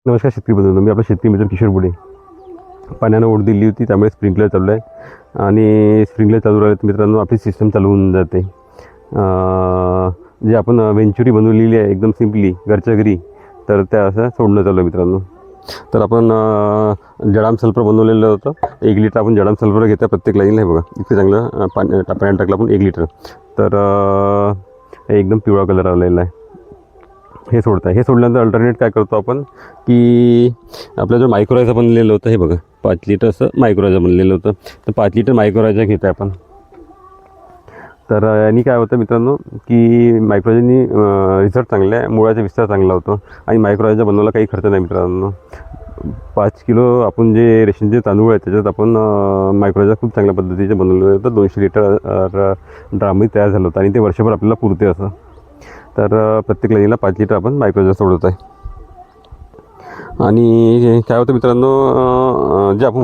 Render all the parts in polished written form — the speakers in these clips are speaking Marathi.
नमस्कार शेतकरी बंधूंनो, मी आपला शेतकरी मित्र किशोर बुडे. पाण्यानं ओढ दिली होती, त्यामुळे स्प्रिंकलर चालू आहे आणि स्प्रिंकलर चालू राहिले तर मित्रांनो आपली सिस्टम चालू होऊन जाते. जे आपण वेंचुरी बनवलेली आहे एकदम सिम्पली घरच्या घरी, तर त्या असं सोडणं चालू आहे मित्रांनो. तर आपण जडाम सल्फर बनवलेलं होतं. 1 लिटर आपण जडाम सल्फर घेतो प्रत्येक लाईनला. हे बघा इतकं चांगलं पाण्यात टाकलं आपण 1 लिटर, तर एकदम पिवळा कलर आलेला आहे. हे सोडतं आहे. हे सोडल्यानंतर अल्टरनेट काय करतो आपण की आपलं जो मायक्रोरायझर बनलेलं होतं, हे बघा 5 लिटर असं मायक्रोरायझर बनलेलं होतं, तर 5 लिटर मायक्रोरायझर घेतो आहे आपण. तर यांनी काय होतं मित्रांनो की मायक्रोरायझरनी रिझल्ट चांगला आहे, मुळाचा विस्तार चांगला होतो आणि मायक्रोरायझर बनवायला काही खर्च नाही मित्रांनो. 5 किलो आपण जे रेशनचे तांदूळ आहेत त्याच्यात आपण मायक्रोरायझर खूप चांगल्या पद्धतीचे बनवलं होतं. 200 लिटर ड्रामही तयार झालं होतं आणि ते वर्षभर आपल्याला पुरते असं. तर प्रत्येक लाईनीला 5 लिटर आपण मायक्रोरायझर सोडत आहे. आणि काय होतं मित्रांनो, जे आपण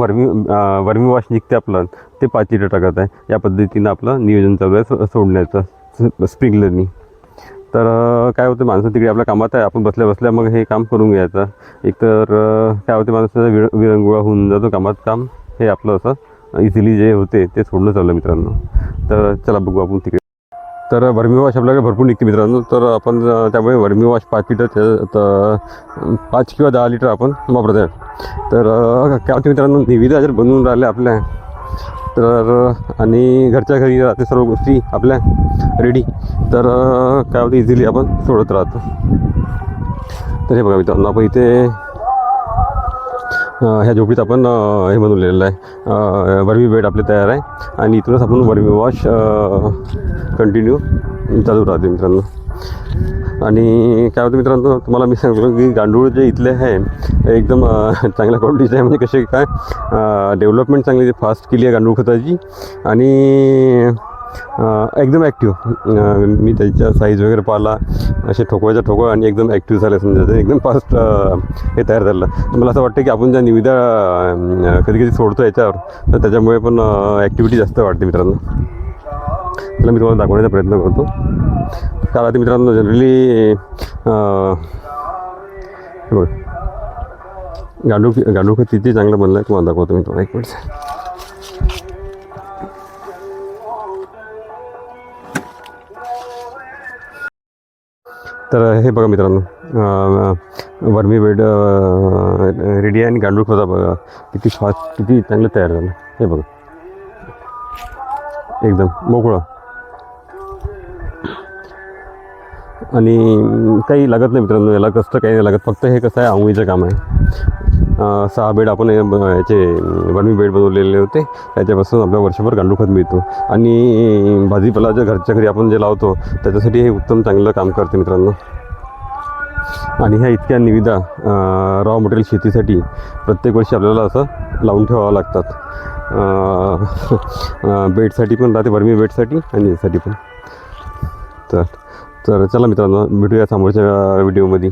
वर्मी वॉश निघते आपलं, ते 5 लिटर टाकत आहे. या पद्धतीनं आपलं नियोजन चालू आहे सोडण्याचं स्प्रिंकलरनी. तर काय होतं, माणसं तिकडे आपल्या कामात आहे, आपण बसल्या बसल्या मग हे काम करून घ्यायचं. एकतर काय होते, माणसाचा विरंगुळा होऊन जातो कामात. काम हे आपलं असं इझिली जे होते ते सोडणं चाललं मित्रांनो. तर चला बघू आपण तिकडे. तर वर्मी वॉश आपल्याकडे भरपूर निघते मित्रांनो. तर आपण त्यामुळे वर्मी वॉश 5 लिटर 5 किंवा 10 लिटर आपण वापरत आहे. तर काय होते मित्रांनो, निविदा जर बनवून राहिल्या आपल्या, तर आणि घरच्या घरी राहते सर्व गोष्टी आपल्या रेडी, तर काय होतं इझिली आपण सोडत राहतो. तर हे बघा मित्रांनो, आपण इथे ह्या झोपडीत आपण हे बनवलेलं आहे, वर्मी बेड आपले तयार आहे आणि इथूनच आपण वर्मी वॉश कंटिन्यू चालू राहते मित्रांनो. आणि काय होतं मित्रांनो, तुम्हाला मी सांगतो की गांडूळ जे इथले आहे एकदम चांगल्या क्वालिटीचे आहे. म्हणजे कसे काय डेव्हलपमेंट चांगली फास्ट केली आहे गांडूळ खताची आणि एकदम ॲक्टिव्ह. मी त्याच्या साईज वगैरे पाहिला, असे ठोकवायचा ठोकवा आणि एकदम ॲक्टिव्ह झाले समजा, एकदम फास्ट हे तयार झालं. तर मला असं वाटतं की आपण ज्या निविदा कधी कधी सोडतो याच्यावर, तर त्याच्यामुळे पण ॲक्टिव्हिटी जास्त वाटते मित्रांनो. त्याला मी तुम्हाला दाखवण्याचा प्रयत्न करतो. कारण आता मित्रांनो जनरली बघ गांडूळ खत किती चांगलं बनलं आहे तुम्हाला दाखवतो मी तुम्हाला. 1 मिनिट. तर हे बघा मित्रांनो, वर्मी बेड रेडी आहे आणि गांडूळ खत बघा किती फास्ट, किती चांगलं तयार झालं. हे बघा एकदम मोकळं आणि काही लागत नाही मित्रांनो, याला कष्ट काही नाही लागत. फक्त हे कसं आहे, आंघोळीचं काम आहे. 6 बेड आपण याचे वर्मी बेड बनवलेले होते, त्याच्यापासून आपल्या वर्षभर गांडूळ खत मिळतो. आणि भाजीपाला जे घरच्या घरी आपण जे लावतो त्याच्यासाठी हे उत्तम चांगलं काम करते मित्रांनो. आणि ह्या इतक्या निविदा रॉ मटेरियल शेतीसाठी प्रत्येक वर्षी आपल्याला असं लावून ठेवावं लागतात. बेडसाठी पण राहते, वर्मी बेडसाठी आणि यासाठी पण. तर चला मित्रांनो, भेटूया समोरच्या व्हिडिओमध्ये.